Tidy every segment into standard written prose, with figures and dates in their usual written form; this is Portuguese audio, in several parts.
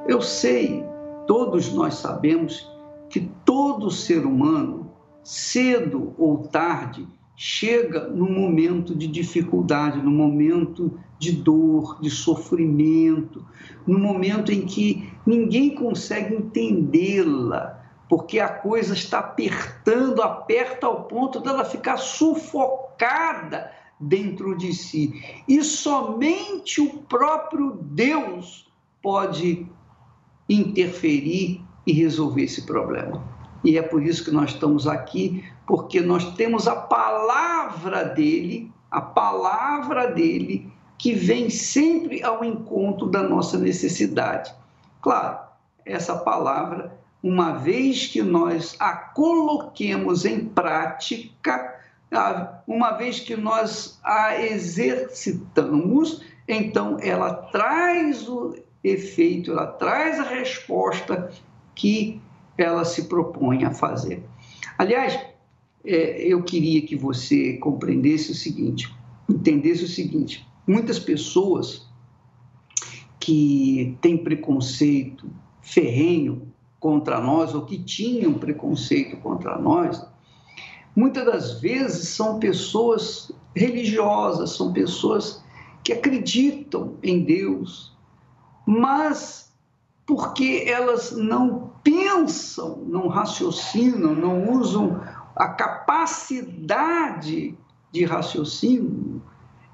Eu sei, todos nós sabemos que todo ser humano, cedo ou tarde, chega num momento de dificuldade, num momento de dor, de sofrimento, num momento em que ninguém consegue entendê-la, porque a coisa está apertando, aperta ao ponto dela ficar sufocada dentro de si. E somente o próprio Deus pode interferir e resolver esse problema. E é por isso que nós estamos aqui, porque nós temos a palavra dele que vem sempre ao encontro da nossa necessidade. Claro, essa palavra, uma vez que nós a coloquemos em prática, uma vez que nós a exercitamos, então ela traz o efeito, ela traz a resposta que ela se propõe a fazer. Aliás, eu queria que você compreendesse o seguinte, entendesse o seguinte: muitas pessoas que têm preconceito ferrenho contra nós, ou que tinham preconceito contra nós, muitas das vezes são pessoas religiosas, são pessoas que acreditam em Deus, mas porque elas não pensam, não raciocinam, não usam a capacidade de raciocínio,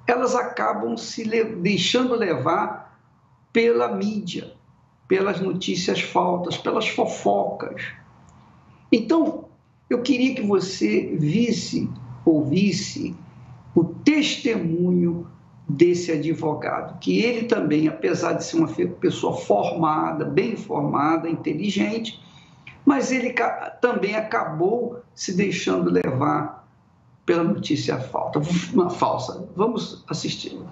elas acabam se deixando levar pela mídia, pelas notícias falsas, pelas fofocas. Então, eu queria que você ouvisse o testemunho desse advogado, que ele também, apesar de ser uma pessoa formada, bem formada, inteligente, mas ele também acabou se deixando levar pela notícia falsa. Vamos assisti-lo.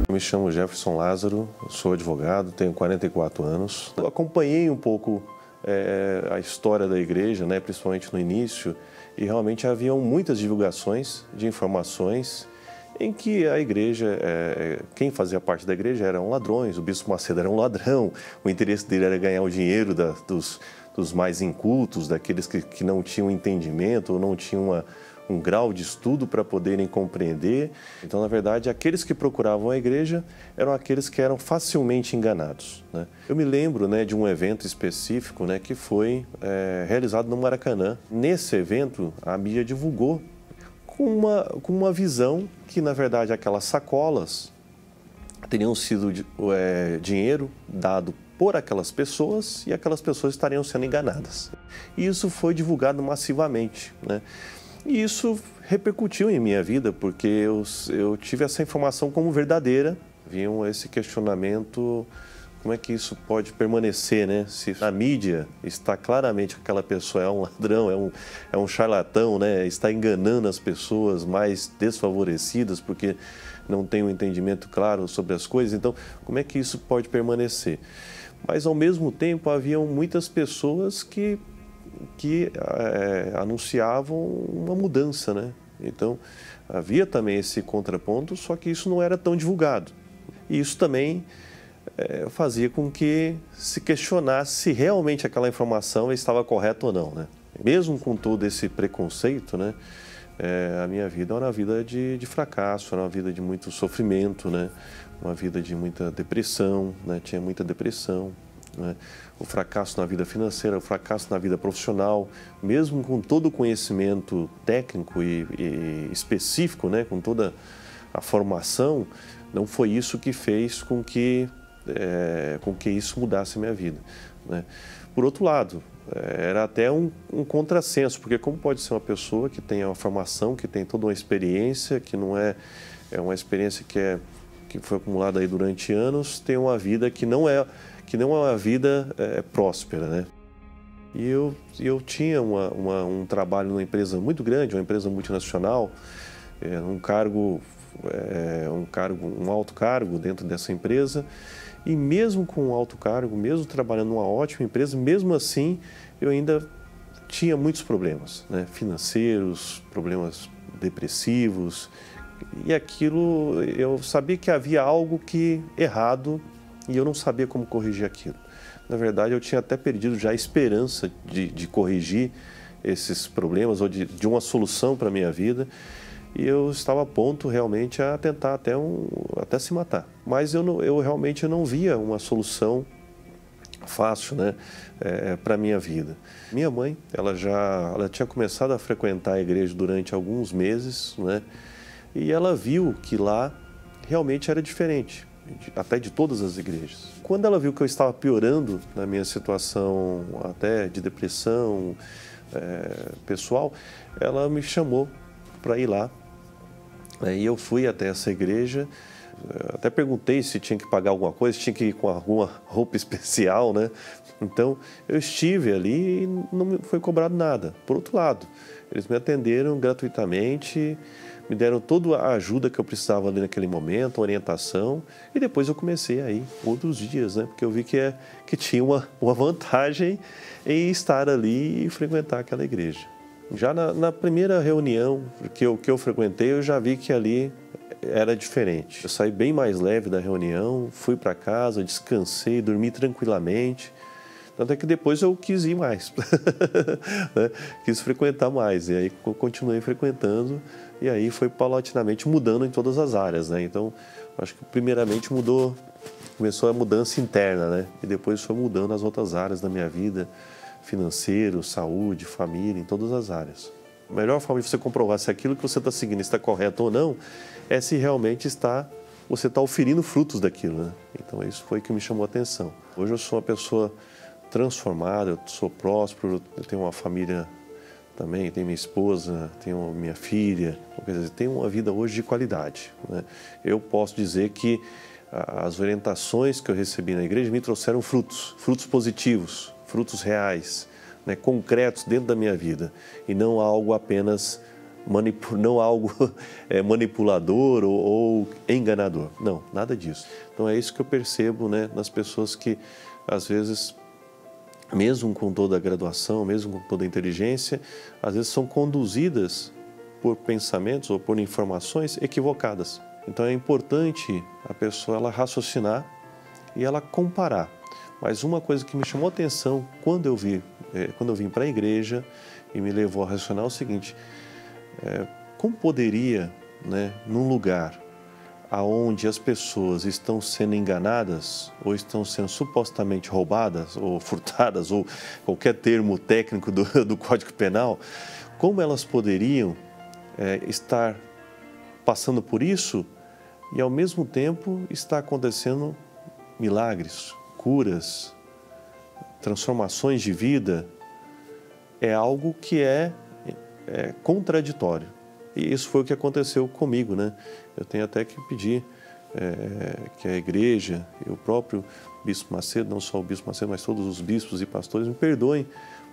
Eu me chamo Jefferson Lázaro, sou advogado, tenho 44 anos. Eu acompanhei um pouco a história da igreja, né, principalmente no início, e realmente haviam muitas divulgações de informações em que a igreja, quem fazia parte da igreja eram ladrões, o bispo Macedo era um ladrão, o interesse dele era ganhar o dinheiro dos mais incultos, daqueles que não tinham entendimento ou não tinham um grau de estudo para poderem compreender. Então, na verdade, aqueles que procuravam a igreja eram aqueles que eram facilmente enganados, né? Eu me lembro, né, de um evento específico, né, que foi realizado no Maracanã. Nesse evento, a mídia divulgou com uma visão que, na verdade, aquelas sacolas teriam sido dinheiro dado por aquelas pessoas e aquelas pessoas estariam sendo enganadas. E isso foi divulgado massivamente, né? E isso repercutiu em minha vida, porque eu tive essa informação como verdadeira. Havia esse questionamento, como é que isso pode permanecer, né? Se na mídia está claramente que aquela pessoa é um ladrão, é um charlatão, né? Está enganando as pessoas mais desfavorecidas porque não tem um entendimento claro sobre as coisas. Então, como é que isso pode permanecer? Mas, ao mesmo tempo, haviam muitas pessoas que anunciavam uma mudança, né? Então, havia também esse contraponto, só que isso não era tão divulgado. E isso também fazia com que se questionasse se realmente aquela informação estava correta ou não, né? Mesmo com todo esse preconceito, né? A minha vida era uma vida de fracasso, era uma vida de muito sofrimento, né? Uma vida de muita depressão, né? Tinha muita depressão, né? O fracasso na vida financeira, o fracasso na vida profissional, mesmo com todo o conhecimento técnico e específico, né, com toda a formação, não foi isso que fez com que isso mudasse a minha vida, né? Por outro lado, era até um contrassenso, porque como pode ser uma pessoa que tem uma formação, que tem toda uma experiência, que não é uma experiência que foi acumulada aí durante anos, tem uma vida que não é uma vida próspera, né? E eu tinha um trabalho numa empresa muito grande, uma empresa multinacional, um alto cargo dentro dessa empresa, e mesmo com um alto cargo, mesmo trabalhando numa ótima empresa, mesmo assim eu ainda tinha muitos problemas, né? Financeiros, problemas depressivos, e aquilo, eu sabia que havia algo errado e eu não sabia como corrigir aquilo. Na verdade, eu tinha até perdido já a esperança de corrigir esses problemas ou de uma solução para a minha vida. E eu estava a ponto realmente a tentar até se matar. Mas eu realmente não via uma solução fácil, né, para a minha vida. Minha mãe, ela tinha começado a frequentar a igreja durante alguns meses, né, e ela viu que lá realmente era diferente, até de todas as igrejas. Quando ela viu que eu estava piorando na minha situação até de depressão pessoal, ela me chamou para ir lá. E eu fui até essa igreja, até perguntei se tinha que pagar alguma coisa, se tinha que ir com alguma roupa especial, né? Então, eu estive ali e não me foi cobrado nada. Por outro lado, eles me atenderam gratuitamente, me deram toda a ajuda que eu precisava ali naquele momento, orientação, e depois eu comecei a ir outros dias, né? Porque eu vi que tinha uma vantagem em estar ali e frequentar aquela igreja. Já na primeira reunião que eu frequentei, eu já vi que ali era diferente. Eu saí bem mais leve da reunião, fui para casa, descansei, dormi tranquilamente. Tanto é que depois eu quis ir mais, né? Quis frequentar mais. E aí eu continuei frequentando e aí foi paulatinamente mudando em todas as áreas, né? Então, acho que primeiramente começou a mudança interna, né? E depois foi mudando as outras áreas da minha vida. Financeiro, saúde, família, em todas as áreas. A melhor forma de você comprovar se aquilo que você está seguindo está correto ou não é se realmente você está oferindo frutos daquilo, né? Então isso foi que me chamou a atenção. Hoje eu sou uma pessoa transformada, eu sou próspero, eu tenho uma família também, tenho minha esposa, tenho minha filha, quer dizer, tenho uma vida hoje de qualidade, né? Eu posso dizer que as orientações que eu recebi na igreja me trouxeram frutos positivos, frutos reais, né, concretos dentro da minha vida e não algo apenas manipulador ou enganador. Não, nada disso. Então é isso que eu percebo, né, nas pessoas que às vezes, mesmo com toda a graduação, mesmo com toda a inteligência, às vezes são conduzidas por pensamentos ou por informações equivocadas. Então é importante a pessoa ela raciocinar e ela comparar. Mas uma coisa que me chamou a atenção quando eu vim para a igreja e me levou a racionar é o seguinte: como poderia, né, num lugar onde as pessoas estão sendo enganadas ou estão sendo supostamente roubadas ou furtadas ou qualquer termo técnico do Código Penal, como elas poderiam estar passando por isso e ao mesmo tempo está acontecendo milagres, curas, transformações de vida? É algo que é contraditório. E isso foi o que aconteceu comigo, né? Eu tenho até que pedir que a igreja e o próprio Bispo Macedo, não só o Bispo Macedo, mas todos os bispos e pastores me perdoem,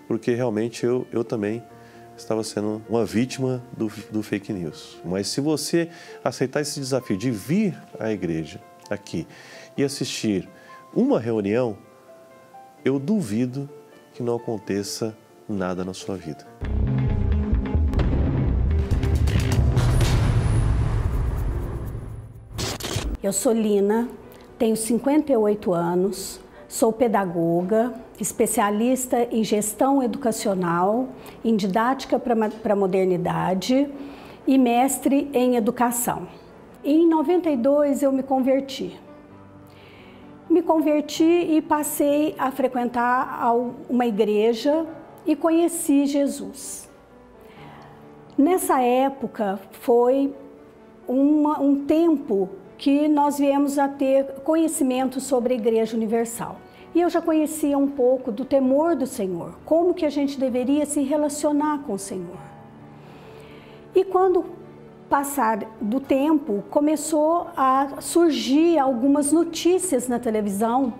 porque realmente eu também estava sendo uma vítima do fake news. Mas se você aceitar esse desafio de vir à igreja aqui e assistir uma reunião, eu duvido que não aconteça nada na sua vida. Eu sou Lina, tenho 58 anos, sou pedagoga, especialista em gestão educacional, em didática para a modernidade e mestre em educação. Em 92 eu me converti. E passei a frequentar uma igreja e conheci Jesus. Nessa época foi um tempo que nós viemos a ter conhecimento sobre a Igreja Universal. E eu já conhecia um pouco do temor do Senhor, como que a gente deveria se relacionar com o Senhor. E quando passar do tempo, começou a surgir algumas notícias na televisão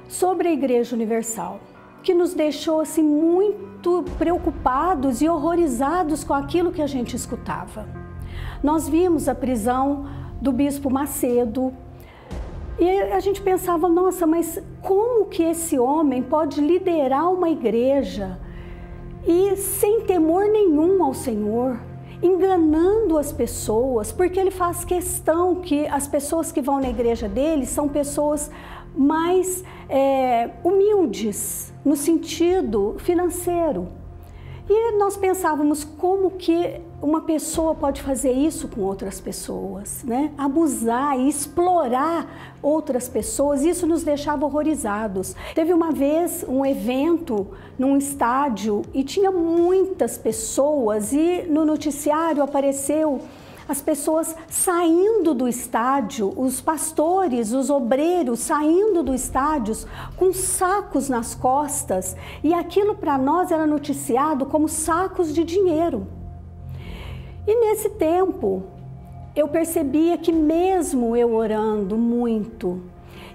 sobre a Igreja Universal, que nos deixou assim muito preocupados e horrorizados com aquilo que a gente escutava. Nós vimos a prisão do Bispo Macedo e a gente pensava, nossa, mas como que esse homem pode liderar uma igreja e sem temor nenhum ao Senhor? enganando as pessoas, porque ele faz questão que as pessoas que vão na igreja dele são pessoas mais humildes, no sentido financeiro. E nós pensávamos como que uma pessoa pode fazer isso com outras pessoas, né? Abusar e explorar outras pessoas, isso nos deixava horrorizados. Teve uma vez um evento num estádio e tinha muitas pessoas e no noticiário apareceu as pessoas saindo do estádio, os pastores, os obreiros saindo do estádio com sacos nas costas, e aquilo para nós era noticiado como sacos de dinheiro. E nesse tempo eu percebia que mesmo eu orando muito,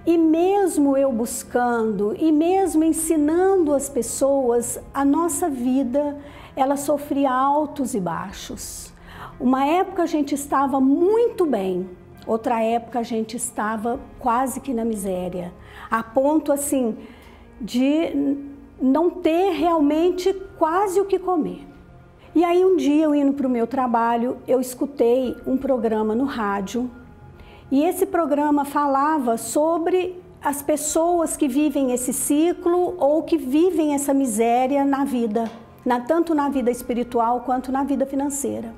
e mesmo eu buscando, e mesmo ensinando as pessoas, a nossa vida, ela sofria altos e baixos. Uma época a gente estava muito bem, outra época a gente estava quase que na miséria, a ponto assim de não ter realmente quase o que comer. E aí um dia eu indo para o meu trabalho, eu escutei um programa no rádio e esse programa falava sobre as pessoas que vivem esse ciclo ou que vivem essa miséria na vida, tanto na vida espiritual quanto na vida financeira.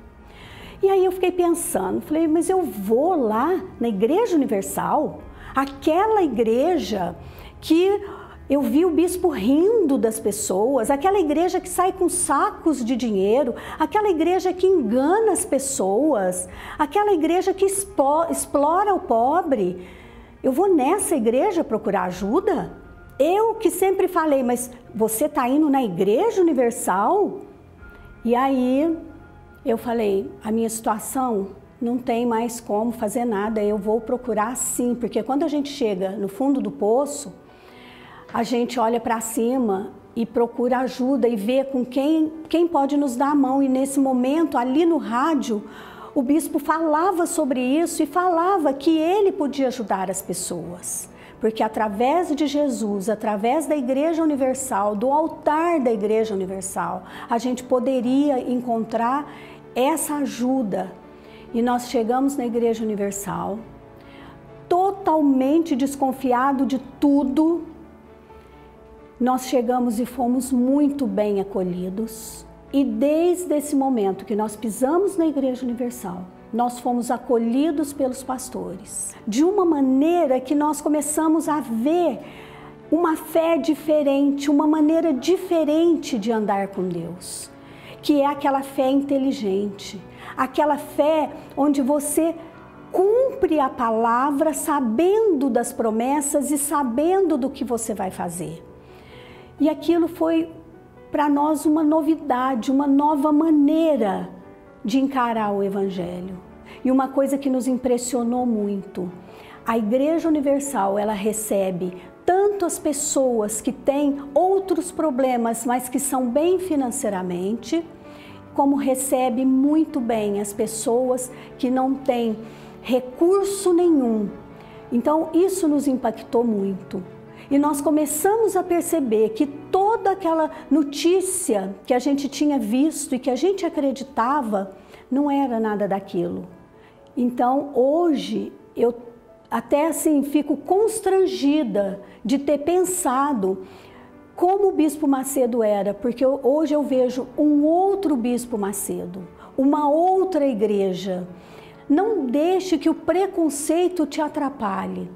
E aí eu fiquei pensando, falei, mas eu vou lá na Igreja Universal, aquela igreja que eu vi o bispo rindo das pessoas, aquela igreja que sai com sacos de dinheiro, aquela igreja que engana as pessoas, aquela igreja que explora o pobre. Eu vou nessa igreja procurar ajuda? Eu que sempre falei, mas você está indo na Igreja Universal? E aí eu falei, a minha situação não tem mais como fazer nada, eu vou procurar sim, porque quando a gente chega no fundo do poço, a gente olha para cima e procura ajuda e vê com quem pode nos dar a mão. E nesse momento, ali no rádio, o bispo falava sobre isso e falava que ele podia ajudar as pessoas. Porque através de Jesus, através da Igreja Universal, do altar da Igreja Universal, a gente poderia encontrar essa ajuda. E nós chegamos na Igreja Universal, totalmente desconfiado de tudo. Nós chegamos e fomos muito bem acolhidos. E desde esse momento que nós pisamos na Igreja Universal, nós fomos acolhidos pelos pastores. De uma maneira que nós começamos a ver uma fé diferente, uma maneira diferente de andar com Deus. Que é aquela fé inteligente, aquela fé onde você cumpre a palavra sabendo das promessas e sabendo do que você vai fazer. E aquilo foi para nós uma novidade, uma nova maneira de encarar o Evangelho. E uma coisa que nos impressionou muito, a Igreja Universal, ela recebe tanto as pessoas que têm outros problemas, mas que são bem financeiramente, como recebe muito bem as pessoas que não têm recurso nenhum. Então, isso nos impactou muito. E nós começamos a perceber que toda aquela notícia que a gente tinha visto e que a gente acreditava, não era nada daquilo. Então, hoje, eu até assim fico constrangida de ter pensado como o Bispo Macedo era, porque hoje eu vejo um outro Bispo Macedo, uma outra igreja. Não deixe que o preconceito te atrapalhe.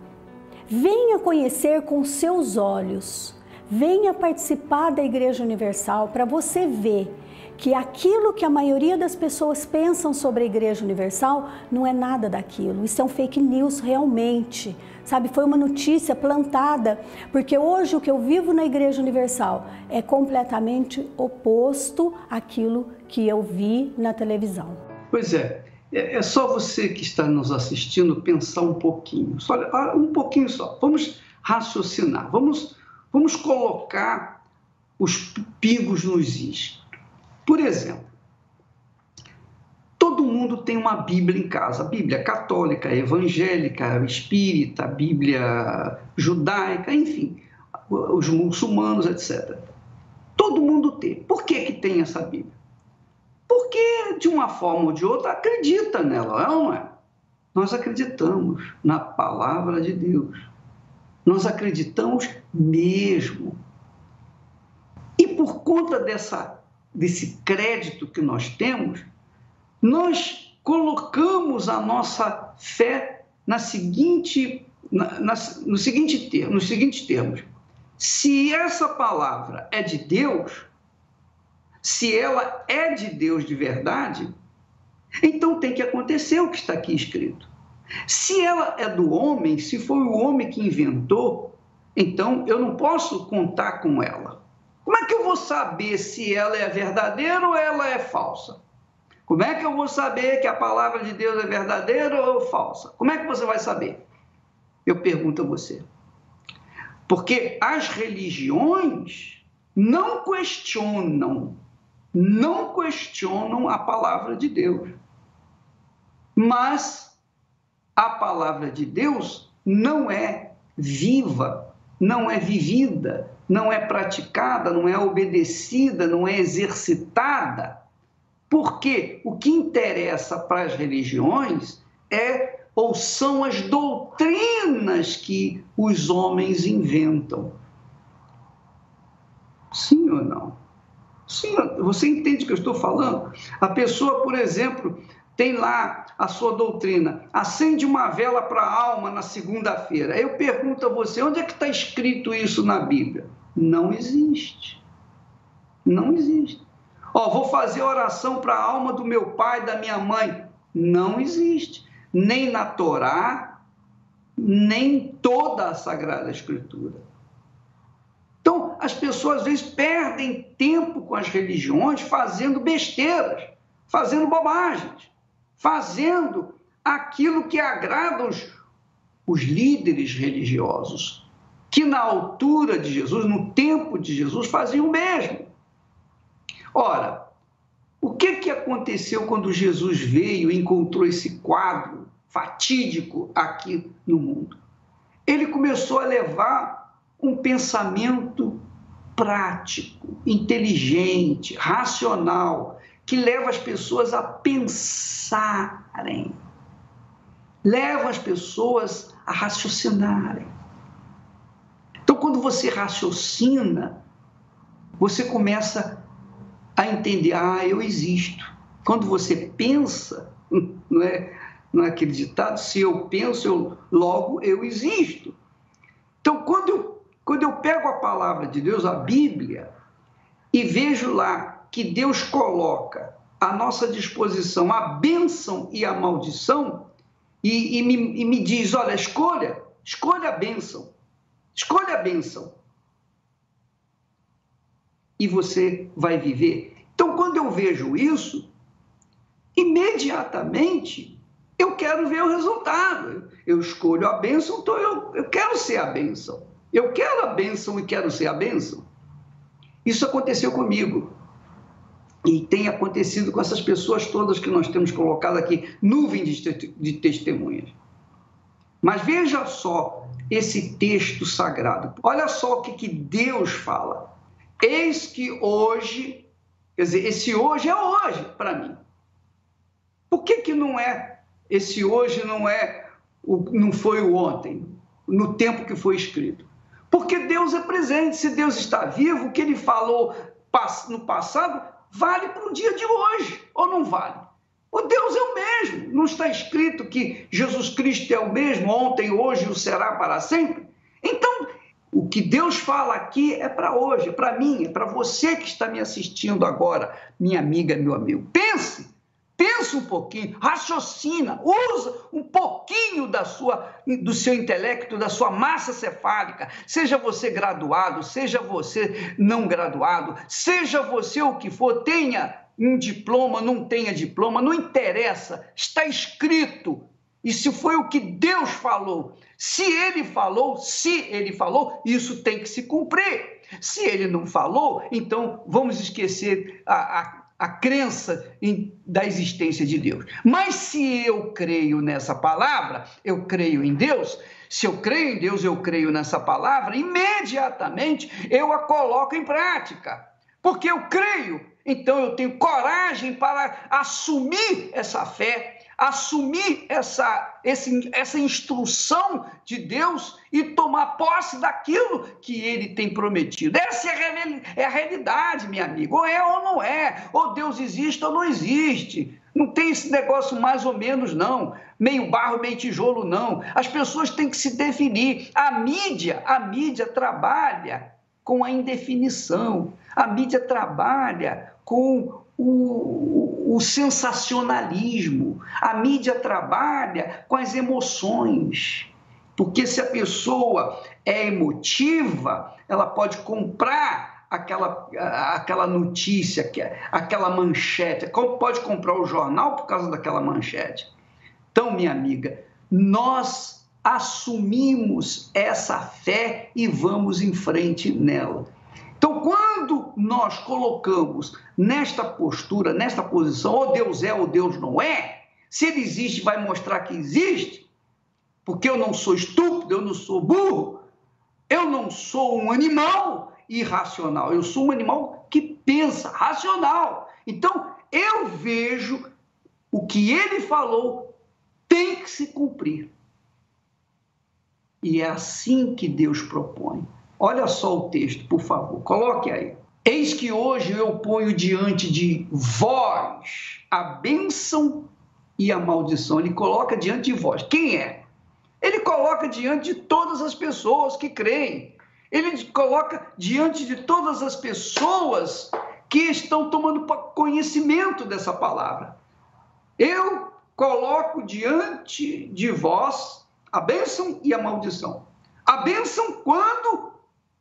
Venha conhecer com seus olhos, venha participar da Igreja Universal para você ver que aquilo que a maioria das pessoas pensam sobre a Igreja Universal não é nada daquilo. Isso é um fake news realmente, sabe? Foi uma notícia plantada, porque hoje o que eu vivo na Igreja Universal é completamente oposto àquilo que eu vi na televisão. Pois é. É só você que está nos assistindo pensar um pouquinho, um pouquinho só. Vamos raciocinar, vamos colocar os pingos nos is. Por exemplo, todo mundo tem uma Bíblia em casa, a Bíblia católica, evangélica, espírita, a Bíblia judaica, enfim, os muçulmanos, etc. Todo mundo tem. Por que tem essa Bíblia? Porque, de uma forma ou de outra, acredita nela, é ou não é? Nós acreditamos na palavra de Deus. Nós acreditamos mesmo. E por conta desse crédito que nós temos, nós colocamos a nossa fé nos seguintes termos. Se essa palavra é de Deus, se ela é de Deus de verdade, então tem que acontecer o que está aqui escrito. Se ela é do homem, se foi o homem que inventou, então eu não posso contar com ela. Como é que eu vou saber se ela é verdadeira ou ela é falsa? Como é que eu vou saber que a palavra de Deus é verdadeira ou falsa? Como é que você vai saber? Eu pergunto a você. Porque as religiões não questionam a palavra de Deus. Mas a palavra de Deus não é viva, não é vivida, não é praticada, não é obedecida, não é exercitada. Porque o que interessa para as religiões são as doutrinas que os homens inventam. Sim ou não? Sim, você entende o que eu estou falando? A pessoa, por exemplo, tem lá a sua doutrina, acende uma vela para a alma na segunda-feira. Eu pergunto a você, onde é que está escrito isso na Bíblia? Não existe. Não existe. Vou fazer oração para a alma do meu pai, da minha mãe. Não existe. Nem na Torá, nem em toda a Sagrada Escritura. Então, as pessoas, às vezes, perdem tempo com as religiões fazendo besteiras, fazendo bobagens, fazendo aquilo que agrada os líderes religiosos, que na altura de Jesus, no tempo de Jesus, faziam o mesmo. Ora, o que aconteceu quando Jesus veio e encontrou esse quadro fatídico aqui no mundo? Ele começou a levar um pensamento prático, inteligente, racional, que leva as pessoas a pensarem, leva as pessoas a raciocinarem. Então, quando você raciocina, você começa a entender, eu existo. Quando você pensa, não é aquele ditado, se eu penso, logo eu existo. Então, quando eu pego a palavra de Deus, a Bíblia, e vejo lá que Deus coloca à nossa disposição a bênção e a maldição, e me diz, olha, escolha a bênção, escolha a bênção, e você vai viver. Então, quando eu vejo isso, imediatamente eu quero ver o resultado. Eu escolho a bênção, então eu quero ser a bênção. Eu quero a bênção e quero ser a bênção. Isso aconteceu comigo. E tem acontecido com essas pessoas todas que nós temos colocado aqui, nuvem de testemunhas. Mas veja só esse texto sagrado. Olha só o que Deus fala. Eis que hoje, quer dizer, esse hoje é hoje para mim. Por que não é, esse hoje não foi o ontem, no tempo que foi escrito? Porque Deus é presente. Se Deus está vivo, o que Ele falou no passado vale para o dia de hoje, ou não vale? O Deus é o mesmo. Não está escrito que Jesus Cristo é o mesmo ontem, hoje e o será para sempre? Então, o que Deus fala aqui é para hoje, é para mim, é para você que está me assistindo agora, minha amiga, meu amigo. Pense um pouquinho, raciocina, usa um pouquinho do seu intelecto, da sua massa cefálica, seja você graduado, seja você não graduado, seja você o que for, tenha um diploma, não tenha diploma, não interessa, está escrito. E se foi o que Deus falou, se Ele falou, isso tem que se cumprir. Se Ele não falou, então vamos esquecer a crença da existência de Deus. Mas se eu creio nessa palavra, eu creio em Deus, se eu creio em Deus, eu creio nessa palavra, imediatamente eu a coloco em prática. porque eu creio, então eu tenho coragem para assumir essa fé, assumir essa instrução de Deus e tomar posse daquilo que Ele tem prometido. Essa é a realidade, minha amiga. Ou é ou não é. Ou Deus existe ou não existe. Não tem esse negócio mais ou menos, não. Meio barro, meio tijolo, não. As pessoas têm que se definir. A mídia trabalha com a indefinição. A mídia trabalha com o sensacionalismo. A mídia trabalha com as emoções. Porque se a pessoa é emotiva, ela pode comprar aquela notícia, aquela manchete, pode comprar o jornal por causa daquela manchete. Então, minha amiga, nós assumimos essa fé e vamos em frente nela. Então, quando nós colocamos nesta postura, nesta posição, ou Deus é ou Deus não é, se Ele existe, vai mostrar que existe, porque eu não sou estúpido, eu não sou burro, eu não sou um animal irracional, eu sou um animal que pensa, racional. Então, eu vejo o que Ele falou tem que se cumprir. E é assim que Deus propõe. Olha só o texto, por favor, coloque aí. Eis que hoje eu ponho diante de vós a bênção e a maldição. Ele coloca diante de vós. Quem é? Ele coloca diante de todas as pessoas que creem. Ele coloca diante de todas as pessoas que estão tomando conhecimento dessa palavra. Eu coloco diante de vós a bênção e a maldição. A bênção quando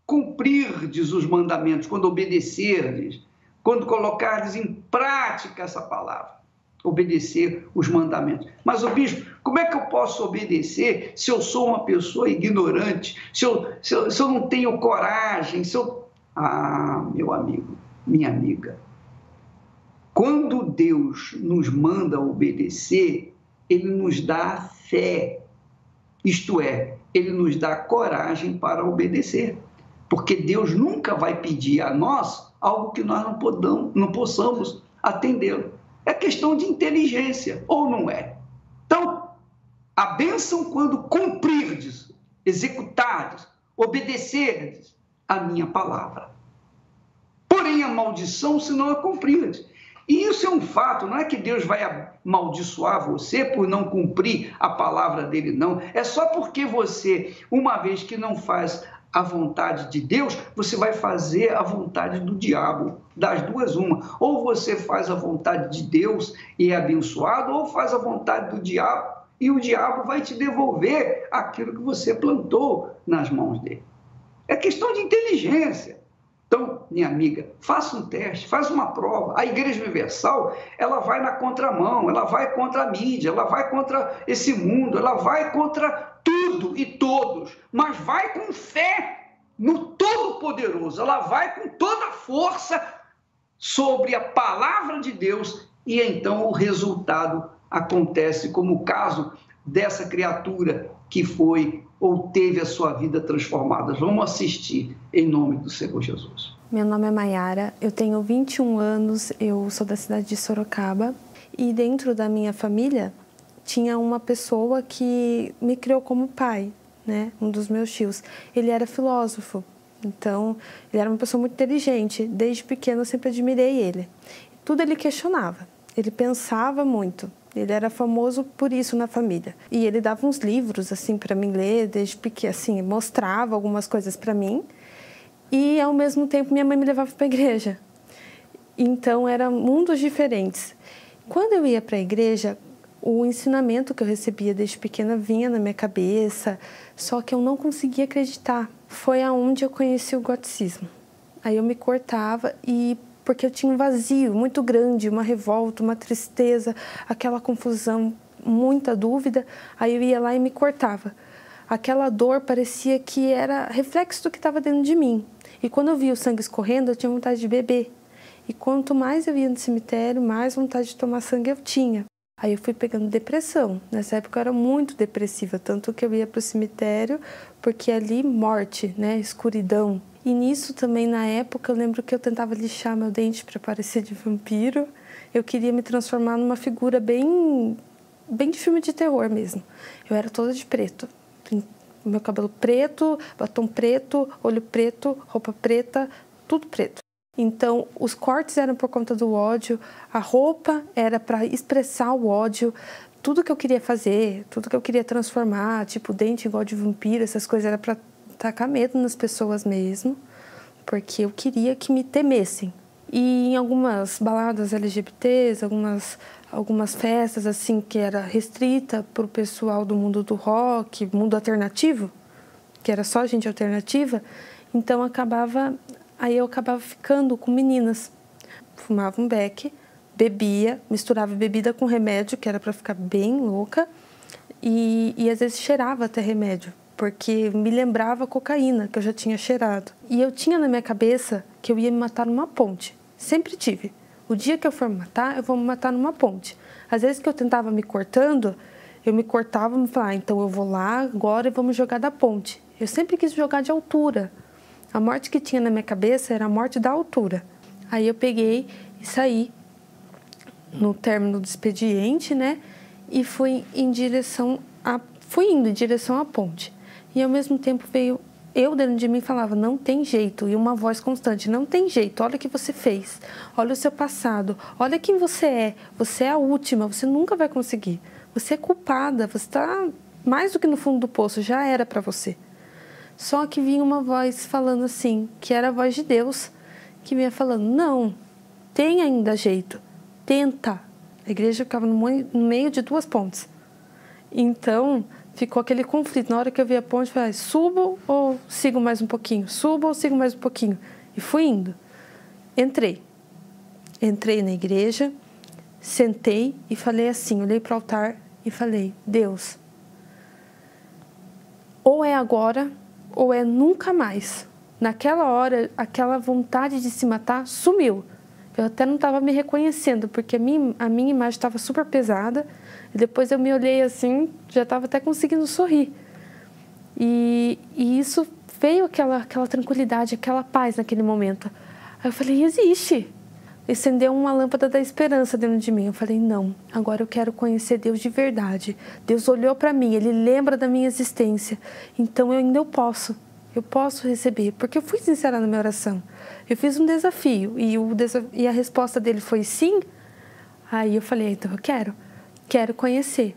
cumprirdes os mandamentos, quando obedecerdes, quando colocardes em prática essa palavra, obedecer os mandamentos. Mas, bispo, como é que eu posso obedecer se eu sou uma pessoa ignorante, se eu não tenho coragem, meu amigo, minha amiga, quando Deus nos manda obedecer, Ele nos dá fé, isto é, Ele nos dá coragem para obedecer. Porque Deus nunca vai pedir a nós algo que nós não possamos atendê-lo. É questão de inteligência, ou não é? Então, a bênção quando cumprirdes, executardes, obedecerdes a minha palavra. Porém, a maldição se não a cumprirdes. E isso é um fato, não é que Deus vai amaldiçoar você por não cumprir a palavra dele, não. É só porque você, uma vez que não faz a vontade de Deus, você vai fazer a vontade do diabo. Das duas, uma. Ou você faz a vontade de Deus e é abençoado, ou faz a vontade do diabo e o diabo vai te devolver aquilo que você plantou nas mãos dele. É questão de inteligência. Então, minha amiga, faça um teste, faça uma prova. A Igreja Universal, ela vai na contramão, ela vai contra a mídia, ela vai contra esse mundo, ela vai contra tudo e todos, mas vai com fé no Todo-Poderoso, ela vai com toda a força sobre a palavra de Deus e então o resultado acontece, como o caso dessa criatura que foi ou teve a sua vida transformada. Vamos assistir em nome do Senhor Jesus. Meu nome é Maiara, eu tenho 21 anos, eu sou da cidade de Sorocaba e dentro da minha família tinha uma pessoa que me criou como pai, né? Um dos meus tios. Ele era filósofo, então ele era uma pessoa muito inteligente. Desde pequeno eu sempre admirei ele. Tudo ele questionava, ele pensava muito. Ele era famoso por isso na família. E ele dava uns livros assim para mim ler desde pequeno, assim, mostrava algumas coisas para mim. E ao mesmo tempo minha mãe me levava para a igreja. Então eram mundos diferentes. Quando eu ia para a igreja, o ensinamento que eu recebia desde pequena vinha na minha cabeça, só que eu não conseguia acreditar. Foi aonde eu conheci o goticismo. Aí eu me cortava porque eu tinha um vazio muito grande, uma revolta, uma tristeza, aquela confusão, muita dúvida. Aí eu ia lá e me cortava. Aquela dor parecia que era reflexo do que estava dentro de mim. E quando eu via o sangue escorrendo, eu tinha vontade de beber. E quanto mais eu ia no cemitério, mais vontade de tomar sangue eu tinha. Aí eu fui pegando depressão. Nessa época eu era muito depressiva, tanto que eu ia para o cemitério, porque ali morte, né, escuridão. E nisso também, na época, eu lembro que eu tentava lixar meu dente para parecer de vampiro. Eu queria me transformar numa figura bem de filme de terror mesmo. Eu era toda de preto. Meu cabelo preto, batom preto, olho preto, roupa preta, tudo preto. Então, os cortes eram por conta do ódio, a roupa era para expressar o ódio, tudo que eu queria fazer, tudo que eu queria transformar, tipo dente igual de vampiro, essas coisas, era para tacar medo nas pessoas mesmo, porque eu queria que me temessem. E em algumas baladas LGBTs, algumas festas assim que era restrita para o pessoal do mundo do rock, mundo alternativo, que era só gente alternativa, então eu acabava ficando com meninas. Fumava um beck, bebia, misturava bebida com remédio, que era para ficar bem louca, e às vezes cheirava até remédio, porque me lembrava cocaína, que eu já tinha cheirado. E eu tinha na minha cabeça que eu ia me matar numa ponte. Sempre tive. O dia que eu for me matar, eu vou me matar numa ponte. Às vezes que eu tentava me cortando, eu me cortava e me falava, então eu vou lá agora e vou me jogar da ponte. Eu sempre quis jogar de altura. A morte que tinha na minha cabeça era a morte da altura. Aí eu peguei e saí no término do expediente, né? E fui indo em direção à ponte. E ao mesmo tempo veio eu dentro de mim falava, não tem jeito, e uma voz constante, não tem jeito, olha o que você fez, olha o seu passado, olha quem você é a última, você nunca vai conseguir, você é culpada, você está mais do que no fundo do poço, já era para você. Só que vinha uma voz falando assim, que era a voz de Deus, que vinha falando, não, tem ainda jeito, tenta. A igreja ficava no meio de duas pontes. Então, ficou aquele conflito. Na hora que eu vi a ponte, eu falei, subo ou sigo mais um pouquinho? Subo ou sigo mais um pouquinho? E fui indo. Entrei na igreja, sentei e falei assim, olhei para o altar e falei, Deus, ou é agora ou é nunca mais. Naquela hora, aquela vontade de se matar sumiu. Eu até não estava me reconhecendo, porque a minha imagem estava super pesada. E depois eu me olhei assim, já estava até conseguindo sorrir. E isso veio aquela tranquilidade, aquela paz naquele momento. Aí eu falei, existe. Acendeu uma lâmpada da esperança dentro de mim. Eu falei, não, agora eu quero conhecer Deus de verdade. Deus olhou para mim, Ele lembra da minha existência. Então eu posso receber, porque eu fui sincera na minha oração. Eu fiz um desafio e a resposta dele foi sim. Aí eu falei, então eu quero conhecer.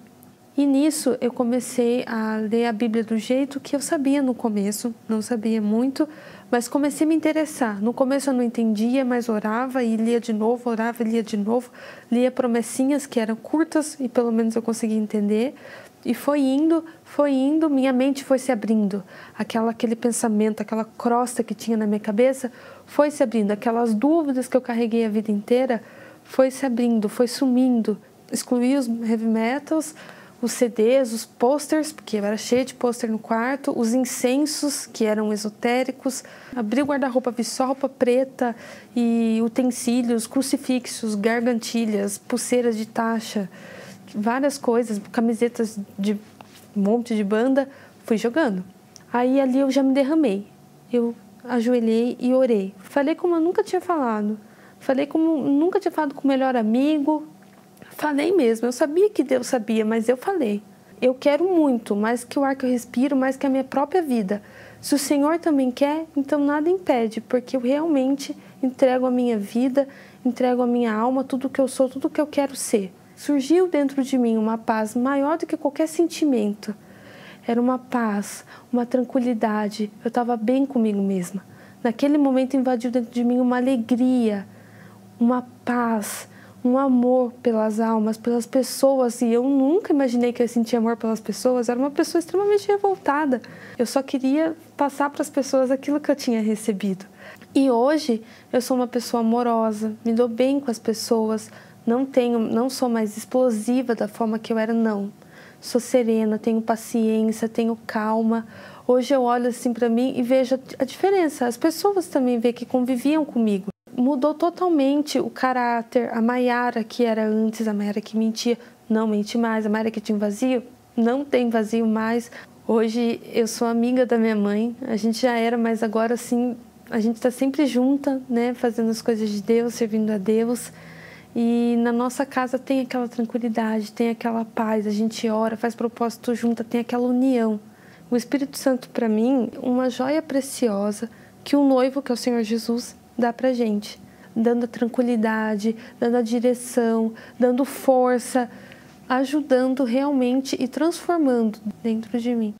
E nisso eu comecei a ler a Bíblia do jeito que eu sabia no começo, não sabia muito, mas comecei a me interessar. No começo eu não entendia, mas orava e lia de novo, orava e lia de novo, lia promessinhas que eram curtas e pelo menos eu conseguia entender. E foi indo, minha mente foi se abrindo. Aquele pensamento, aquela crosta que tinha na minha cabeça foi se abrindo. Aquelas dúvidas que eu carreguei a vida inteira foi se abrindo, foi sumindo. Excluí os heavy metals, os CDs, os posters, porque eu era cheia de pôster no quarto, os incensos, que eram esotéricos. Abri o guarda-roupa, vi só roupa preta e utensílios, crucifixos, gargantilhas, pulseiras de taxa, várias coisas, camisetas de um monte de banda, fui jogando. Aí ali eu já me derramei, eu ajoelhei e orei. Falei como eu nunca tinha falado, falei como nunca tinha falado com o melhor amigo, falei mesmo, eu sabia que Deus sabia, mas eu falei. Eu quero muito, mais que o ar que eu respiro, mais que a minha própria vida. Se o Senhor também quer, então nada impede, porque eu realmente entrego a minha vida, entrego a minha alma, tudo que eu sou, tudo que eu quero ser. Surgiu dentro de mim uma paz maior do que qualquer sentimento. Era uma paz, uma tranquilidade. Eu estava bem comigo mesma. Naquele momento invadiu dentro de mim uma alegria, uma paz, um amor pelas almas, pelas pessoas. E eu nunca imaginei que eu sentia amor pelas pessoas. Eu era uma pessoa extremamente revoltada. Eu só queria passar para as pessoas aquilo que eu tinha recebido. E hoje eu sou uma pessoa amorosa, me dou bem com as pessoas. Não sou mais explosiva da forma que eu era, não. Sou serena, tenho paciência, tenho calma. Hoje eu olho assim para mim e vejo a diferença. As pessoas também veem que conviviam comigo. Mudou totalmente o caráter. A Maiara que era antes, a Maiara que mentia, não mente mais. A Maria que tinha vazio, não tem vazio mais. Hoje eu sou amiga da minha mãe, a gente já era, mas agora sim, a gente está sempre junta, né, fazendo as coisas de Deus, servindo a Deus. E na nossa casa tem aquela tranquilidade, tem aquela paz, a gente ora, faz propósito junta, tem aquela união. O Espírito Santo, para mim, uma joia preciosa que o noivo, que é o Senhor Jesus, dá pra gente, dando a tranquilidade, dando a direção, dando força, ajudando realmente e transformando dentro de mim.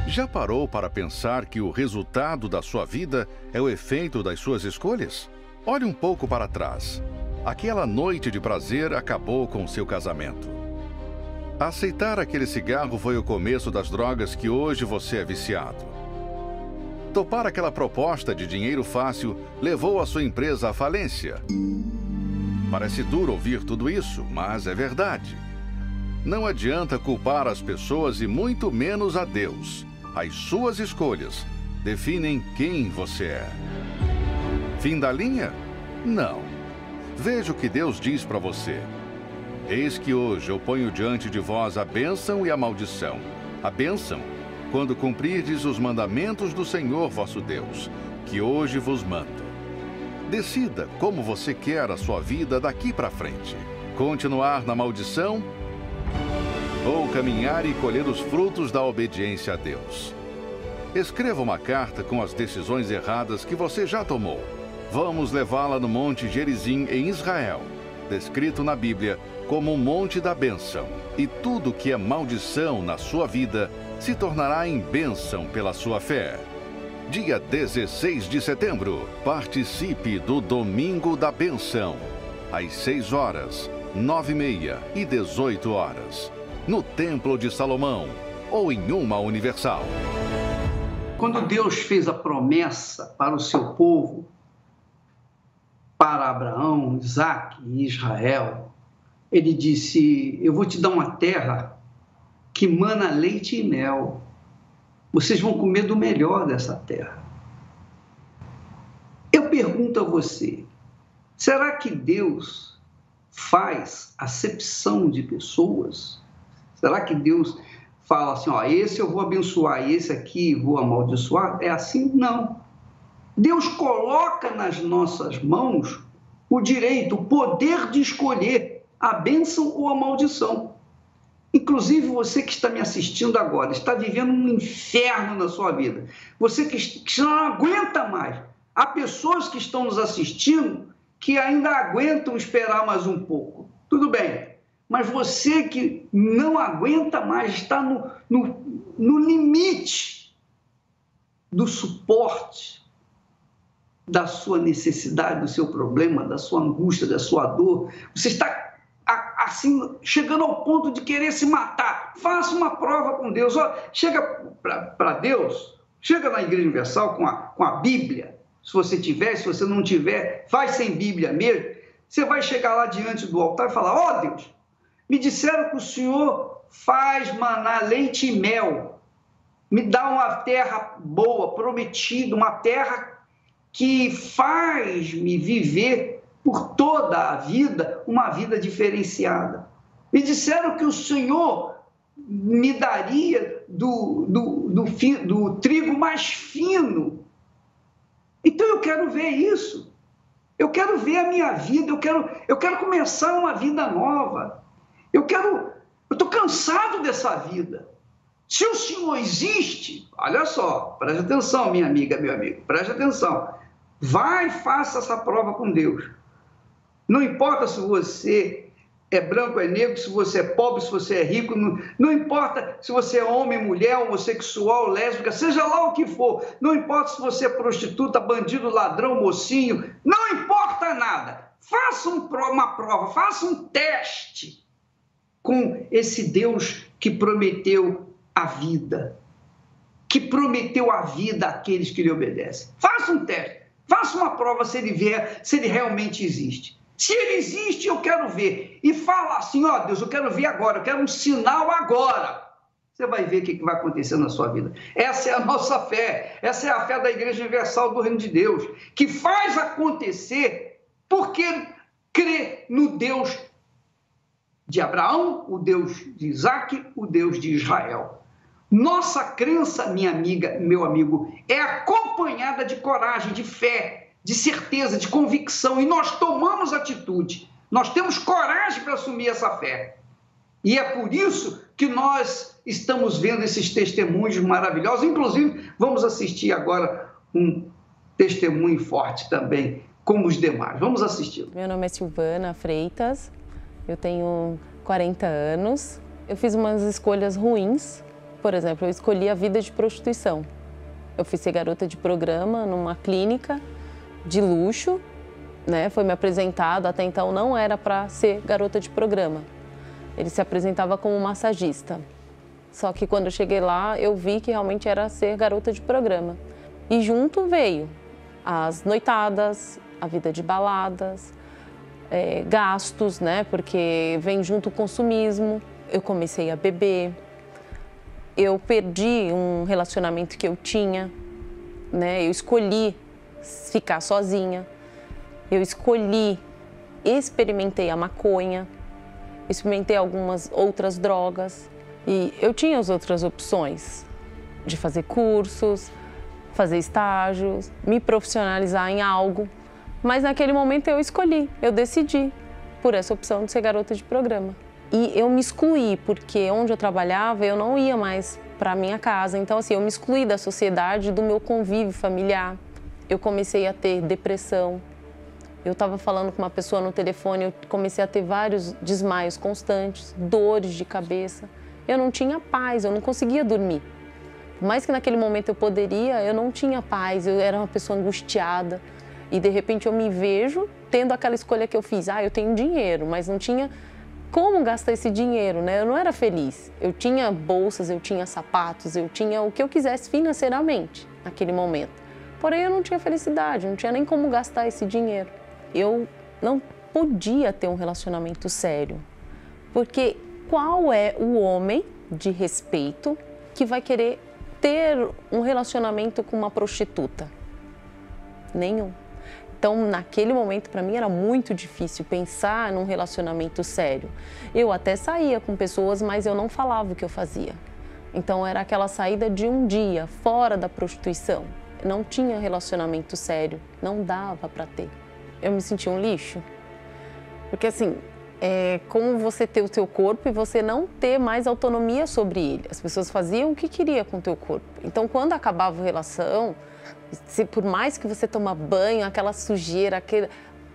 Já parou para pensar que o resultado da sua vida é o efeito das suas escolhas? Olhe um pouco para trás. Aquela noite de prazer acabou com seu casamento. Aceitar aquele cigarro foi o começo das drogas que hoje você é viciado. Topar aquela proposta de dinheiro fácil levou a sua empresa à falência. Parece duro ouvir tudo isso, mas é verdade. Não adianta culpar as pessoas e muito menos a Deus. As suas escolhas definem quem você é. Fim da linha? Não. Veja o que Deus diz para você. Eis que hoje eu ponho diante de vós a bênção e a maldição. A bênção, quando cumprirdes os mandamentos do Senhor vosso Deus, que hoje vos mando. Decida como você quer a sua vida daqui para frente. Continuar na maldição ou caminhar e colher os frutos da obediência a Deus. Escreva uma carta com as decisões erradas que você já tomou. Vamos levá-la no Monte Gerizim, em Israel, descrito na Bíblia como um monte da bênção. E tudo que é maldição na sua vida se tornará em bênção pela sua fé. Dia 16 de setembro, participe do Domingo da Bênção, às 6 horas, 9h30 e 18 horas, no Templo de Salomão ou em uma Universal. Quando Deus fez a promessa para o seu povo, para Abraão, Isaque e Israel, ele disse: eu vou te dar uma terra que mana leite e mel. Vocês vão comer do melhor dessa terra. Eu pergunto a você, será que Deus faz acepção de pessoas? Será que Deus fala assim, ó, esse eu vou abençoar e esse aqui vou amaldiçoar? É assim? Não. Deus coloca nas nossas mãos o direito, o poder de escolher a bênção ou a maldição. Inclusive, você que está me assistindo agora, está vivendo um inferno na sua vida. Você que não aguenta mais. Há pessoas que estão nos assistindo que ainda aguentam esperar mais um pouco. Tudo bem. Mas você que não aguenta mais, está no limite do suporte da sua necessidade, do seu problema, da sua angústia, da sua dor. Você está assim, chegando ao ponto de querer se matar. Faça uma prova com Deus. Chega para Deus, chega na Igreja Universal com a Bíblia. Se você tiver, se você não tiver, faz sem Bíblia mesmo. Você vai chegar lá diante do altar e falar, ó Deus, me disseram que o Senhor faz manar leite e mel. Me dá uma terra boa, prometida, uma terra que faz-me viver por toda a vida, uma vida diferenciada. Me disseram que o Senhor me daria do trigo mais fino. Então eu quero ver isso. Eu quero ver a minha vida, eu quero começar uma vida nova. Eu estou cansado dessa vida. Se o Senhor existe, olha só, preste atenção, minha amiga, meu amigo, preste atenção. Vai e faça essa prova com Deus. Não importa se você é branco, é negro, se você é pobre, se você é rico, não importa se você é homem, mulher, homossexual, lésbica, seja lá o que for, não importa se você é prostituta, bandido, ladrão, mocinho, não importa nada. Faça uma prova, faça um teste com esse Deus que prometeu a vida, que prometeu a vida àqueles que lhe obedecem. Faça um teste, faça uma prova se ele realmente existe. Se ele existe, eu quero ver. E fala assim, ó Deus, eu quero ver agora, eu quero um sinal agora. Você vai ver o que vai acontecer na sua vida. Essa é a nossa fé. Essa é a fé da Igreja Universal do Reino de Deus, que faz acontecer porque crê no Deus de Abraão, o Deus de Isaac, o Deus de Israel. Nossa crença, minha amiga, meu amigo, é acompanhada de coragem, de fé, de certeza, de convicção, e nós tomamos atitude. Nós temos coragem para assumir essa fé. E é por isso que nós estamos vendo esses testemunhos maravilhosos. Inclusive, vamos assistir agora um testemunho forte também, como os demais. Vamos assistir. Meu nome é Silvana Freitas, eu tenho 40 anos. Eu fiz umas escolhas ruins. Por exemplo, eu escolhi a vida de prostituição. Eu fui ser garota de programa numa clínica de luxo, né? Foi me apresentado, até então não era para ser garota de programa. Ele se apresentava como massagista. Só que quando eu cheguei lá, eu vi que realmente era ser garota de programa. E junto veio as noitadas, a vida de baladas, gastos, né? Porque vem junto o consumismo. Eu comecei a beber. Eu perdi um relacionamento que eu tinha, né? Eu escolhi ficar sozinha. Eu experimentei a maconha. Experimentei algumas outras drogas e eu tinha as outras opções de fazer cursos, fazer estágios, me profissionalizar em algo, mas naquele momento eu escolhi, eu decidi por essa opção de ser garota de programa. E eu me excluí, porque onde eu trabalhava eu não ia mais para minha casa, então assim, eu me excluí da sociedade, do meu convívio familiar. Eu comecei a ter depressão. Eu estava falando com uma pessoa no telefone, eu comecei a ter vários desmaios constantes, dores de cabeça. Eu não tinha paz, eu não conseguia dormir. Por mais que naquele momento eu poderia, eu não tinha paz, eu era uma pessoa angustiada. E de repente eu me vejo tendo aquela escolha que eu fiz. Eu tenho dinheiro, mas não tinha como gastar esse dinheiro, né? Eu não era feliz. Eu tinha bolsas, eu tinha sapatos, eu tinha o que eu quisesse financeiramente naquele momento. Porém eu não tinha felicidade, não tinha nem como gastar esse dinheiro. Eu não podia ter um relacionamento sério, porque qual é o homem de respeito que vai querer ter um relacionamento com uma prostituta? Nenhum. Então, naquele momento, para mim, era muito difícil pensar num relacionamento sério. Eu até saía com pessoas, mas eu não falava o que eu fazia. Então, era aquela saída de um dia, fora da prostituição. Não tinha relacionamento sério, não dava para ter. Eu me senti um lixo, porque assim, é como você ter o seu corpo e você não ter mais autonomia sobre ele. As pessoas faziam o que queria com o teu corpo. Então, quando acabava a relação, por mais que você toma banho, aquela sujeira,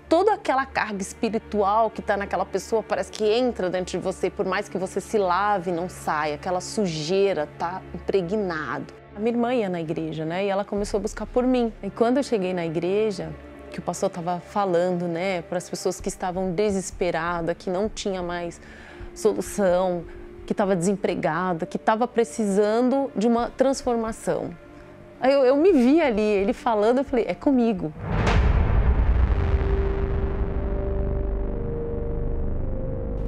toda aquela carga espiritual que está naquela pessoa parece que entra dentro de você, por mais que você se lave, não sai, aquela sujeira está impregnado. A minha irmã ia na igreja, né, e ela começou a buscar por mim. E quando eu cheguei na igreja, que o pastor estava falando, né, para as pessoas que estavam desesperadas, que não tinha mais solução, que estava desempregada, que estava precisando de uma transformação. Aí eu me vi ali, ele falando, eu falei, é comigo.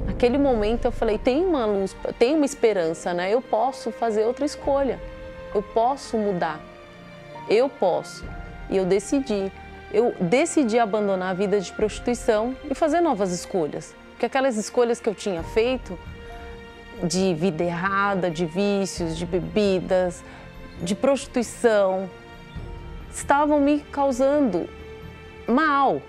Naquele momento eu falei, tem uma luz, tem uma esperança, né? Eu posso fazer outra escolha, eu posso mudar, eu posso. E eu decidi abandonar a vida de prostituição e fazer novas escolhas. Porque aquelas escolhas que eu tinha feito, de vida errada, de vícios, de bebidas, de prostituição, estavam me causando mal.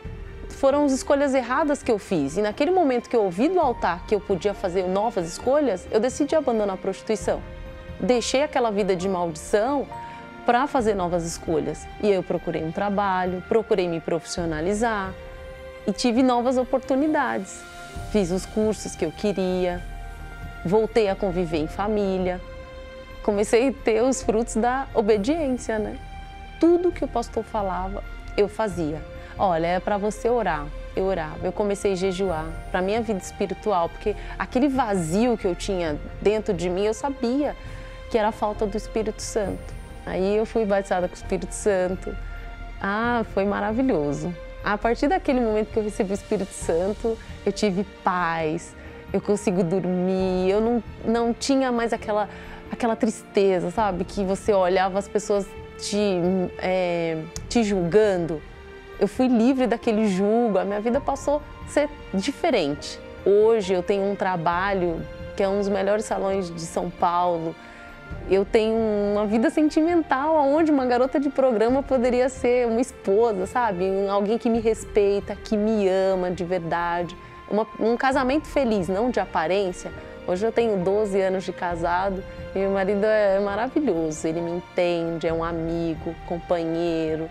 Foram as escolhas erradas que eu fiz. E naquele momento que eu ouvi do altar que eu podia fazer novas escolhas, eu decidi abandonar a prostituição. Deixei aquela vida de maldição para fazer novas escolhas. E eu procurei um trabalho, procurei me profissionalizar e tive novas oportunidades. Fiz os cursos que eu queria, voltei a conviver em família, comecei a ter os frutos da obediência, né? Tudo que o pastor falava, eu fazia. Olha, é para você orar. Eu orava, eu comecei a jejuar para minha vida espiritual, porque aquele vazio que eu tinha dentro de mim, eu sabia que era a falta do Espírito Santo. Aí eu fui batizada com o Espírito Santo. Foi maravilhoso. A partir daquele momento que eu recebi o Espírito Santo, eu tive paz, eu consigo dormir, eu não tinha mais aquela tristeza, sabe? Que você olhava as pessoas te julgando. Eu fui livre daquele julgo, a minha vida passou a ser diferente. Hoje eu tenho um trabalho que é um dos melhores salões de São Paulo. Eu tenho uma vida sentimental onde uma garota de programa poderia ser uma esposa, sabe? Alguém que me respeita, que me ama de verdade. Um casamento feliz, não de aparência. Hoje eu tenho 12 anos de casado e meu marido é maravilhoso. Ele me entende, é um amigo, companheiro.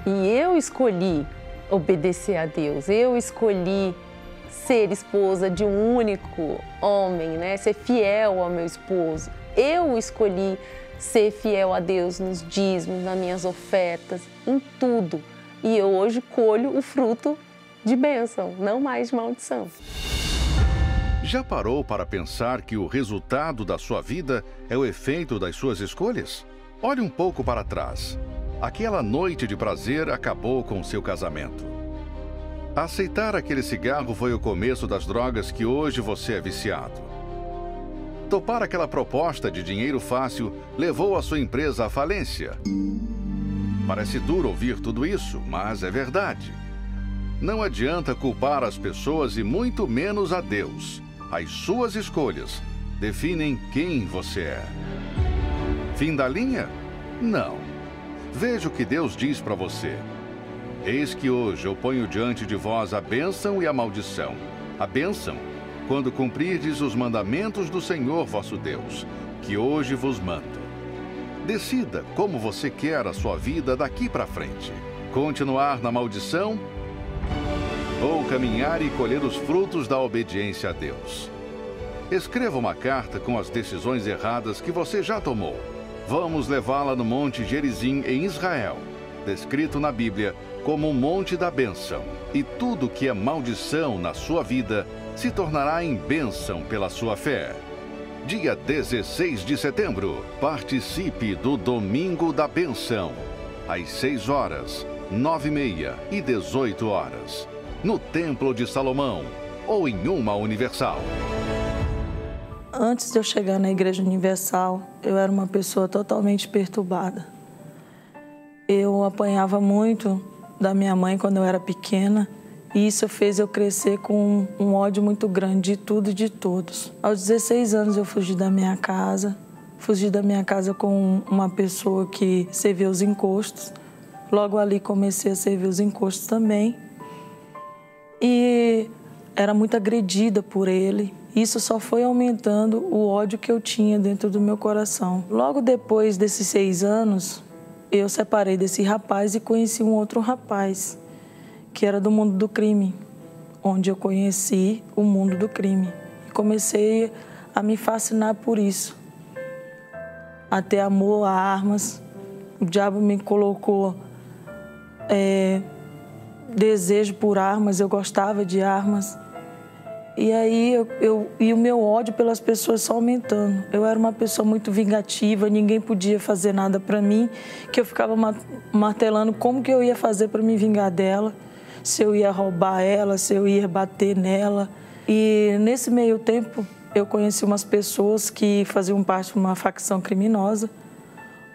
E eu escolhi obedecer a Deus. Eu escolhi ser esposa de um único homem, né? Ser fiel ao meu esposo. Eu escolhi ser fiel a Deus nos dízimos, nas minhas ofertas, em tudo. E eu hoje colho o fruto de bênção, não mais de maldição. Já parou para pensar que o resultado da sua vida é o efeito das suas escolhas? Olhe um pouco para trás. Aquela noite de prazer acabou com seu casamento. Aceitar aquele cigarro foi o começo das drogas que hoje você é viciado. Topar aquela proposta de dinheiro fácil levou a sua empresa à falência. Parece duro ouvir tudo isso, mas é verdade. Não adianta culpar as pessoas e muito menos a Deus. As suas escolhas definem quem você é. Fim da linha? Não. Veja o que Deus diz para você. Eis que hoje eu ponho diante de vós a bênção e a maldição. A bênção, quando cumprirdes os mandamentos do Senhor vosso Deus, que hoje vos mando. Decida como você quer a sua vida daqui para frente. Continuar na maldição ou caminhar e colher os frutos da obediência a Deus. Escreva uma carta com as decisões erradas que você já tomou. Vamos levá-la no Monte Gerizim, em Israel, descrito na Bíblia como um monte da bênção. E tudo que é maldição na sua vida se tornará em bênção pela sua fé. Dia 16 de setembro, participe do Domingo da Bênção, às 6 horas, 9h30 e 18 horas, no Templo de Salomão ou em uma Universal. Antes de eu chegar na Igreja Universal, eu era uma pessoa totalmente perturbada. Eu apanhava muito da minha mãe quando eu era pequena e isso fez eu crescer com um ódio muito grande de tudo e de todos. Aos 16 anos eu fugi da minha casa com uma pessoa que servia os encostos. Logo ali comecei a servir os encostos também e era muito agredida por ele. Isso só foi aumentando o ódio que eu tinha dentro do meu coração. Logo depois desses 6 anos, eu separei desse rapaz e conheci um outro rapaz, que era do mundo do crime, onde eu conheci o mundo do crime. E comecei a me fascinar por isso, a ter amor a armas. O diabo me colocou desejo por armas, eu gostava de armas. E aí e o meu ódio pelas pessoas só aumentando. Eu era uma pessoa muito vingativa, ninguém podia fazer nada para mim, que eu ficava martelando como que eu ia fazer para me vingar dela, se eu ia roubar ela, se eu ia bater nela. E nesse meio tempo eu conheci umas pessoas que faziam parte de uma facção criminosa,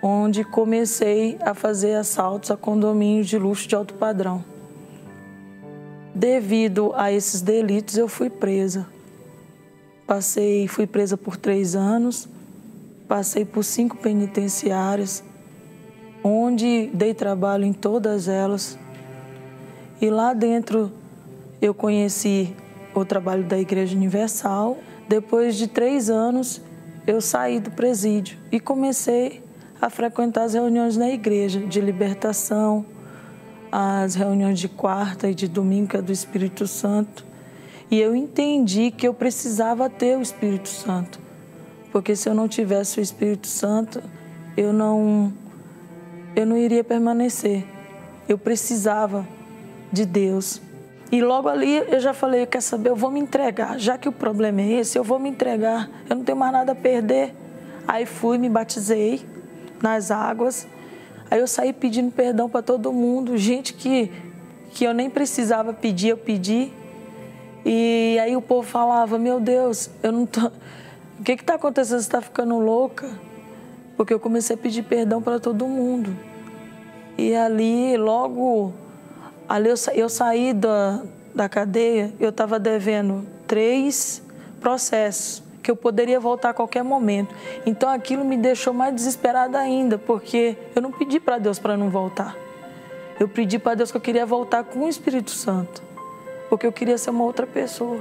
onde comecei a fazer assaltos a condomínios de luxo de alto padrão. Devido a esses delitos, eu fui presa. Fui presa por 3 anos, passei por 5 penitenciárias, onde dei trabalho em todas elas. E lá dentro eu conheci o trabalho da Igreja Universal. Depois de 3 anos, eu saí do presídio e comecei a frequentar as reuniões na igreja de libertação, as reuniões de quarta e de domingo, que é do Espírito Santo. E eu entendi que eu precisava ter o Espírito Santo, porque se eu não tivesse o Espírito Santo, eu não iria permanecer. Eu precisava de Deus. E logo ali eu já falei, quer saber, eu vou me entregar. Já que o problema é esse, eu vou me entregar. Eu não tenho mais nada a perder. Aí fui, me batizei nas águas. Aí eu saí pedindo perdão para todo mundo, gente que eu nem precisava pedir, eu pedi. E aí o povo falava, meu Deus, eu não tô... O que está acontecendo? Você está ficando louca? Porque eu comecei a pedir perdão para todo mundo. E ali, logo... Ali eu saí da cadeia, eu estava devendo 3 processos, que eu poderia voltar a qualquer momento. Então aquilo me deixou mais desesperada ainda, porque eu não pedi para Deus para não voltar. Eu pedi para Deus que eu queria voltar com o Espírito Santo, porque eu queria ser uma outra pessoa.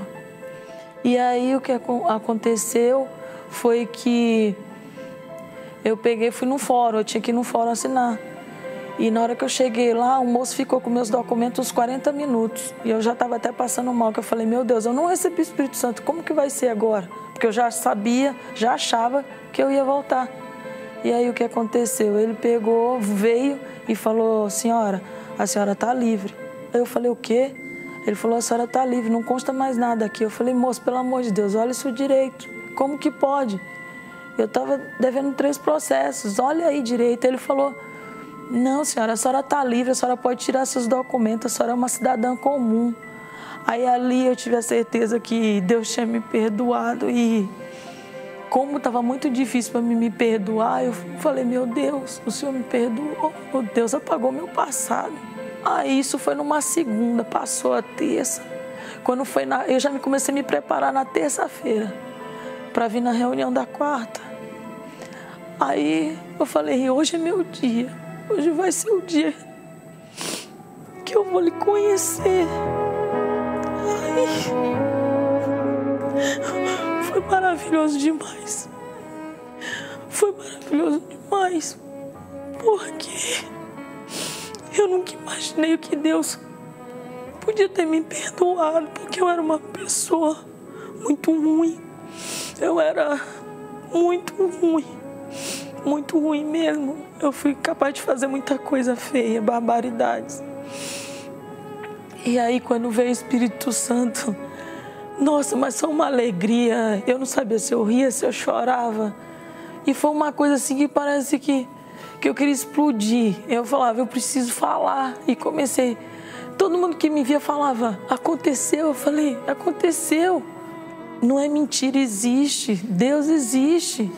E aí o que aconteceu foi que eu peguei e fui no fórum, eu tinha que ir no fórum assinar. E na hora que eu cheguei lá, o moço ficou com meus documentos uns 40 minutos. E eu já estava até passando mal, que eu falei, meu Deus, eu não recebi o Espírito Santo, como que vai ser agora? Porque eu já sabia, já achava que eu ia voltar. E aí o que aconteceu? Ele pegou, veio e falou, senhora, a senhora está livre. Aí eu falei, o quê? Ele falou, a senhora está livre, não consta mais nada aqui. Eu falei, moço, pelo amor de Deus, olha isso direito. Como que pode? Eu estava devendo 3 processos, olha aí direito. Ele falou, não, senhora, a senhora está livre, a senhora pode tirar seus documentos, a senhora é uma cidadã comum. Aí ali eu tive a certeza que Deus tinha me perdoado e como estava muito difícil para mim me perdoar, eu falei, meu Deus, o Senhor me perdoou, Deus apagou meu passado. Aí isso foi numa segunda, passou a terça. Quando foi eu já comecei a me preparar na terça-feira para vir na reunião da quarta. Aí eu falei, hoje é meu dia, hoje vai ser o dia que eu vou lhe conhecer. Foi maravilhoso demais. Foi maravilhoso demais. Porque eu nunca imaginei o que Deus podia ter me perdoado. Porque eu era uma pessoa muito ruim. Eu era muito ruim. Muito ruim mesmo. Eu fui capaz de fazer muita coisa feia, barbaridades. E aí quando veio o Espírito Santo, nossa, mas foi uma alegria. Eu não sabia se eu ria, se eu chorava. E foi uma coisa assim que parece que eu queria explodir. Eu falava, eu preciso falar. E comecei. Todo mundo que me via falava, aconteceu. Eu falei, aconteceu. Não é mentira, existe. Deus existe.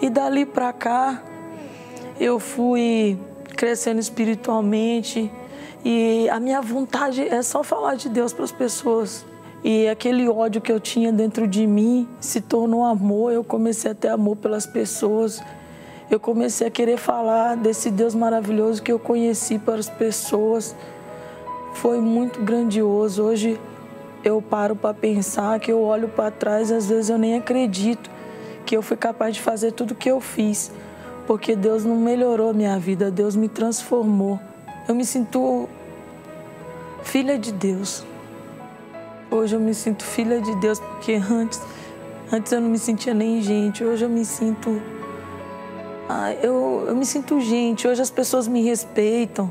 E dali pra cá, eu fui crescendo espiritualmente. E a minha vontade é só falar de Deus para as pessoas. E aquele ódio que eu tinha dentro de mim se tornou amor. Eu comecei a ter amor pelas pessoas. Eu comecei a querer falar desse Deus maravilhoso que eu conheci para as pessoas. Foi muito grandioso. Hoje eu paro para pensar, que eu olho para trás, às vezes eu nem acredito que eu fui capaz de fazer tudo o que eu fiz. Porque Deus não melhorou a minha vida, Deus me transformou. Eu me sinto filha de Deus. Hoje eu me sinto filha de Deus, porque antes eu não me sentia nem gente. Hoje eu me sinto... eu me sinto gente. Hoje as pessoas me respeitam.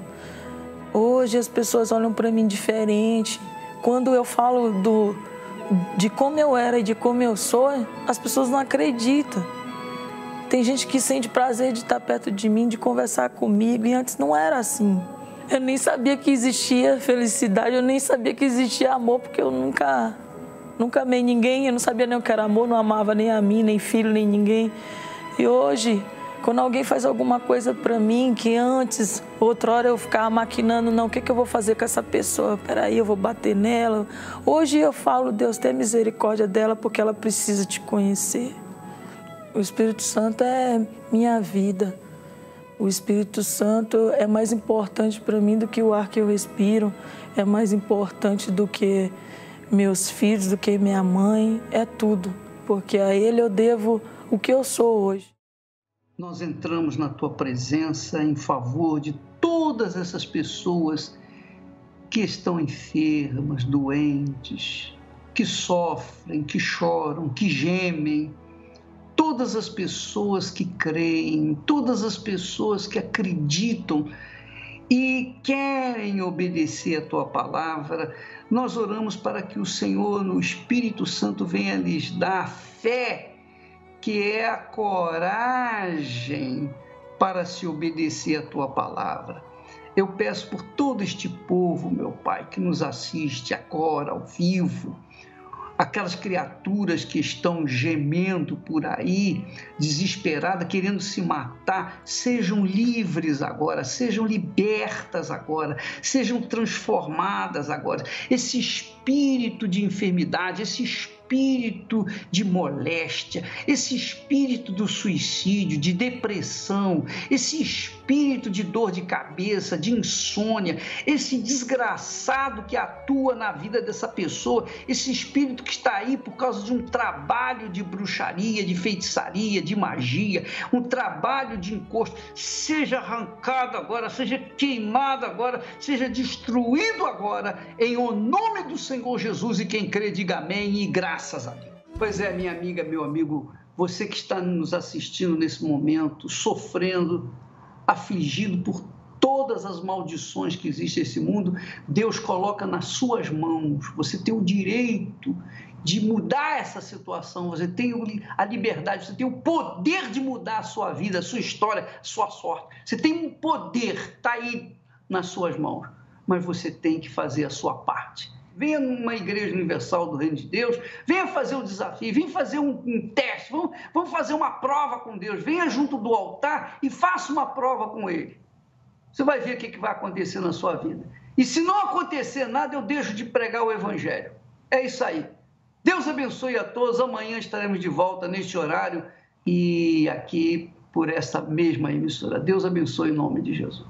Hoje as pessoas olham para mim diferente. Quando eu falo de como eu era e de como eu sou, as pessoas não acreditam. Tem gente que sente prazer de estar perto de mim, de conversar comigo, e antes não era assim. Eu nem sabia que existia felicidade, eu nem sabia que existia amor, porque eu nunca amei ninguém, eu não sabia nem o que era amor, não amava nem a mim, nem filho, nem ninguém. E hoje, quando alguém faz alguma coisa pra mim, que antes, outra hora eu ficava maquinando, não, o que eu vou fazer com essa pessoa? Peraí, eu vou bater nela. Hoje eu falo, Deus, tenha misericórdia dela, porque ela precisa te conhecer. O Espírito Santo é minha vida. O Espírito Santo é mais importante para mim do que o ar que eu respiro, é mais importante do que meus filhos, do que minha mãe, é tudo, porque a Ele eu devo o que eu sou hoje. Nós entramos na Tua presença em favor de todas essas pessoas que estão enfermas, doentes, que sofrem, que choram, que gemem, todas as pessoas que creem, todas as pessoas que acreditam e querem obedecer a Tua palavra. Nós oramos para que o Senhor, no Espírito Santo, venha lhes dar fé, que é a coragem para se obedecer a Tua palavra. Eu peço por todo este povo, meu Pai, que nos assiste agora, ao vivo, aquelas criaturas que estão gemendo por aí, desesperadas, querendo se matar, sejam livres agora, sejam libertas agora, sejam transformadas agora. Esse espírito espírito de enfermidade, esse espírito de moléstia, esse espírito do suicídio, de depressão, esse espírito de dor de cabeça, de insônia, esse desgraçado que atua na vida dessa pessoa, esse espírito que está aí por causa de um trabalho de bruxaria, de feitiçaria, de magia, um trabalho de encosto, seja arrancado agora, seja queimado agora, seja destruído agora, em o nome do Senhor Jesus, e quem crê diga amém e graças a Deus. Pois é, minha amiga, meu amigo, você que está nos assistindo nesse momento, sofrendo, afligido por todas as maldições que existem nesse mundo, Deus coloca nas suas mãos. Você tem o direito de mudar essa situação, você tem a liberdade, você tem o poder de mudar a sua vida, a sua história, a sua sorte. Você tem um poder, está aí nas suas mãos, mas você tem que fazer a sua parte. Venha numa igreja universal do Reino de Deus, venha fazer um desafio, venha fazer um teste, vamos fazer uma prova com Deus, venha junto do altar e faça uma prova com Ele. Você vai ver o que vai acontecer na sua vida. E se não acontecer nada, eu deixo de pregar o Evangelho. É isso aí. Deus abençoe a todos. Amanhã estaremos de volta neste horário e aqui por essa mesma emissora. Deus abençoe em nome de Jesus.